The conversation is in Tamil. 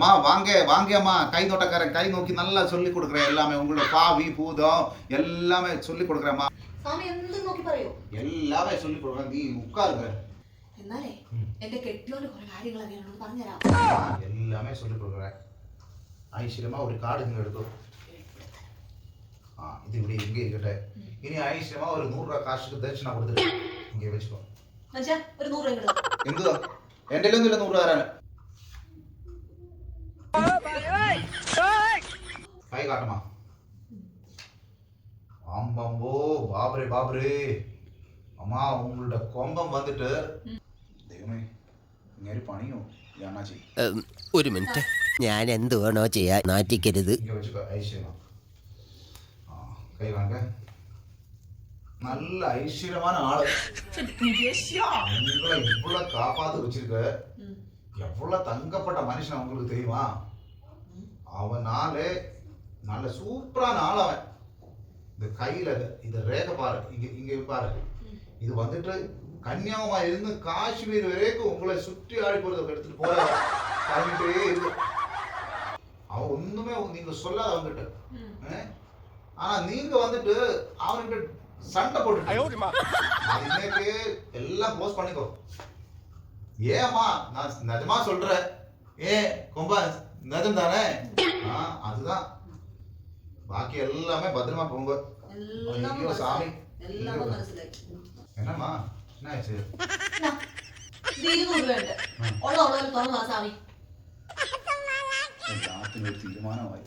அம்மா வாங்க வாங்க அம்மா, கை தோட்டக்காரன் கை நோக்கி நல்லா சொல்லி கொடுக்குறேன். எல்லாமே உங்களோட பாவி பூதம் எல்லாமே சொல்லி கொடுக்குறேம்மா. സ്വാമി എന്ത് നോക്കി പറയൂ? எல்லாமே சொல்லி கொடுக்குறேன். നീ ഉட்காരുங்க. എന്നാലേ എന്റെ കെട്ടിയോന് കുറെ കാര്യങ്ങൾ അറിയാനോട് പറഞ്ഞുതരാം. எல்லாமே சொல்லி கொடுக்குறேன். ஐஸ்வர்யமா ஒரு கார்டு இங்க எடுத்தோ. இது இப்படி இங்கே இருக்கട്ടെ. ഇനി ஐஸ்வர்யமா ஒரு 100 രൂപ കാശ് ദക്ഷിണ കൊടുത്തിട്ട് ഇங்கே വെച്ചോ. മച്ചാ ഒരു 100 രൂപ ഇങ്ങട്. എന്തുവാ? എൻ്റെ കയ്യിലൊന്നുമില്ല 100 രൂപ തരാൻ. കൈ കാട്ടമാ. അമ്പമ്പോ ബാബരേ ബാബരേ. അമ്മ ഉങ്ങളുടെ കൊമ്പം വന്നിട്ട് ദൈവമേ ഇങ്ങനെ പണിയോ ഞാനാച്ചി. ഒരു മിനിറ്റ്, ഞാൻ എന്ത് വേണോ ചെയ്യാൻ നാറ്റിക്കരുത്. ഇങ്ങനെ വെച്ചോ ஐஸ்வர்யமா. കൈ കാണിക്ക. நல்ல ஐஸ்வர்யமான ஆளு. உங்களை இவ்வளவு காப்பாத்து வச்சிருக்க. எவ்வளவு தங்கப்பட்ட மனுஷன் உங்களுக்கு தெரியுமா? அவனாலே நல்ல சூப்பரான ஆள் அவன். இந்த கையில இந்த ரேகை பாரு, இங்க இங்க பாரு. இது வந்துட்டு கன்னியாகுமரி இருந்து காஷ்மீர் வரைக்கும் உங்களை சுற்றி ஆடி போறத எடுத்துட்டு போற கிளம்பிட்டே இருக்கு. அவன் ஒண்ணுமே நீங்க சொல்லாத அவன்கிட்ட. ஆனா நீங்க வந்துட்டு அவன்கிட்ட சண்டை போட்டு இன்னைக்கு எல்லாம் க்ளோஸ் பண்ணிக்கோ. ஏமா நான் நிஜமா சொல்றேன். கொம்பா நிஜம் தானே? அதுதான். பாக்கி எல்லாமே பத்திரமா போங்க. ஐயோ சாமி, என்னம்மா என்ன ஆச்சு? 200 രൂപ ഉണ്ട്. ഉള്ള ഉള്ളൊരു തോന്നുന്നു സ്വാമി. തീരുമാനമായി.